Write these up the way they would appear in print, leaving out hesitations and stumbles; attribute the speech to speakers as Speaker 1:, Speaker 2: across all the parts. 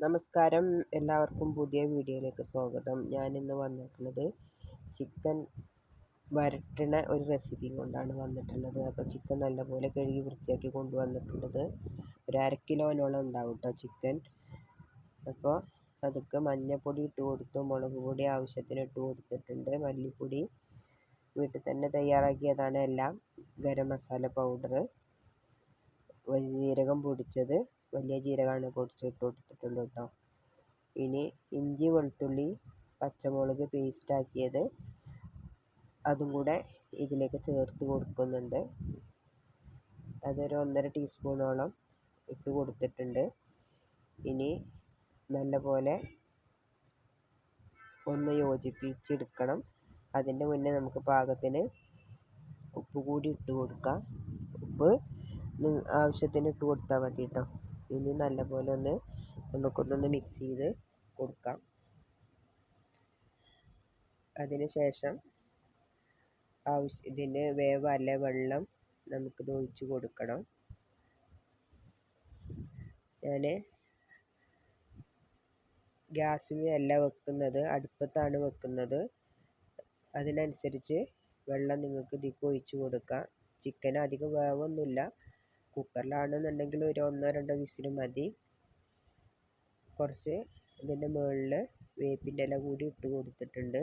Speaker 1: നമസ്കാരം, എല്ലാവർക്കും പുതിയ വീഡിയോയിലേക്ക് സ്വാഗതം. ഞാനിന്ന് വന്നിട്ടുള്ളത് ചിക്കൻ വരട്ടണ ഒരു റെസിപ്പി കൊണ്ടാണ് വന്നിട്ടുള്ളത്. അപ്പോൾ ചിക്കൻ നല്ലപോലെ കഴുകി വൃത്തിയാക്കി കൊണ്ടുവന്നിട്ടുള്ളത് ഒരു 1/2 കിലോനോളം ഉണ്ടാവും കേട്ടോ ചിക്കൻ. അപ്പോൾ അതൊക്കെ മഞ്ഞൾപ്പൊടി ഇട്ട് കൊടുത്തു, മുളക് പൊടി ആവശ്യത്തിന് ഇട്ട് കൊടുത്തിട്ടുണ്ട്, മല്ലിപ്പൊടി വീട്ടിൽ തന്നെ തയ്യാറാക്കിയതാണ് എല്ലാം, ഗരം മസാല പൗഡർ, ജീരകം പൊടിച്ചത്, വലിയ ജീരകമാണ് പൊടിച്ചിട്ട് കൊടുത്തിട്ടുണ്ട് കേട്ടോ. ഇനി ഇഞ്ചി വെളുത്തുള്ളി പച്ചമുളക് പേസ്റ്റാക്കിയത് അതും കൂടെ ഇതിലേക്ക് ചേർത്ത് കൊടുക്കുന്നുണ്ട്. അതൊരു 1.5 ടീസ്പൂണോളം ഇട്ട് കൊടുത്തിട്ടുണ്ട്. ഇനി നല്ലപോലെ ഒന്ന് യോജിപ്പിച്ചെടുക്കണം. അതിൻ്റെ മുന്നേ നമുക്ക് പാകത്തിന് ഉപ്പ് കൂടി ഇട്ട് കൊടുക്കാം. ഉപ്പ് ആവശ്യത്തിന് ഇട്ട് കൊടുത്താൽ മതി കേട്ടോ. ഇനി നല്ലപോലെ നമുക്കൊന്ന് മിക്സ് ചെയ്ത് കൊടുക്കാം. അതിന് ശേഷം ഇതിന് വേവല്ല വെള്ളം നമുക്കിത് ഒഴിച്ച് കൊടുക്കണം. ഞാൻ ഗ്യാസിലല്ല വെക്കുന്നത്, അടുപ്പത്താണ് വെക്കുന്നത്. അതിനനുസരിച്ച് വെള്ളം നിങ്ങൾക്ക് ഇതിലേക്ക് ഒഴിച്ച് കൊടുക്കാം. ചിക്കൻ അധികം വേവൊന്നുമില്ല. കുക്കറിലാണെന്നുണ്ടെങ്കിൽ ഒരു 1-2 വിസിൽ മതി. കുറച്ച് ഇതിൻ്റെ മുകളിൽ വേപ്പിൻ്റെ ഇല കൂടി ഇട്ട് കൊടുത്തിട്ടുണ്ട്.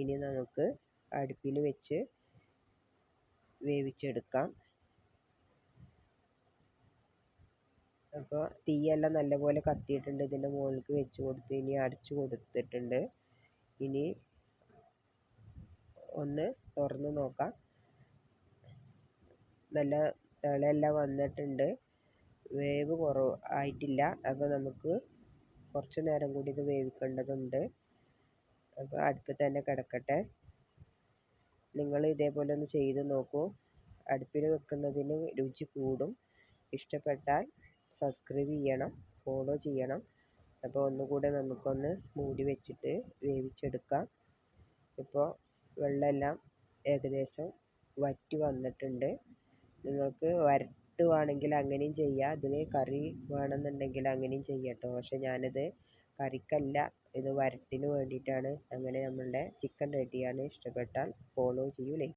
Speaker 1: ഇനി നമുക്ക് അടുപ്പിൽ വെച്ച് വേവിച്ചെടുക്കാം. അപ്പോൾ തീയെല്ലാം നല്ലപോലെ കത്തിയിട്ടുണ്ട്. ഇതിൻ്റെ മുകളിലേക്ക് വെച്ച് കൊടുത്ത് ഇനി അടച്ചു കൊടുത്തിട്ടുണ്ട്. ഇനി ഒന്ന് തുറന്ന് നോക്കാം. നല്ല തിളയെല്ലാം വന്നിട്ടുണ്ട്, വേവ് ആയിട്ടില്ല. അപ്പോൾ നമുക്ക് കുറച്ച് നേരം കൂടി ഇത് വേവിക്കേണ്ടതുണ്ട്. അപ്പോൾ അടുപ്പിൽ തന്നെ കിടക്കട്ടെ. നിങ്ങൾ ഇതേപോലെ ഒന്ന് ചെയ്ത് നോക്കൂ. അടുപ്പിൽ വെക്കുന്നതിന് രുചി കൂടും. ഇഷ്ടപ്പെട്ടാൽ സബ്സ്ക്രൈബ് ചെയ്യണം, ഫോളോ ചെയ്യണം. അപ്പോൾ ഒന്നുകൂടെ നമുക്കൊന്ന് മൂടി വെച്ചിട്ട് വേവിച്ചെടുക്കാം. ഇപ്പോൾ വെള്ളമെല്ലാം ഏകദേശം വറ്റി വന്നിട്ടുണ്ട്. നിങ്ങൾക്ക് വരട്ടുവാണെങ്കിൽ അങ്ങനെയും ചെയ്യാം, ഇതിന് കറി വേണമെന്നുണ്ടെങ്കിൽ അങ്ങനെയും ചെയ്യാം കേട്ടോ. പക്ഷെ ഞാനിത് കറിക്കല്ല, ഇത് വരട്ടിന് വേണ്ടിയിട്ടാണ്. അങ്ങനെ നമ്മളുടെ ചിക്കൻ റെഡിയാണ്. ഇഷ്ടപ്പെട്ടാൽ ഫോളോ ചെയ്യൂ.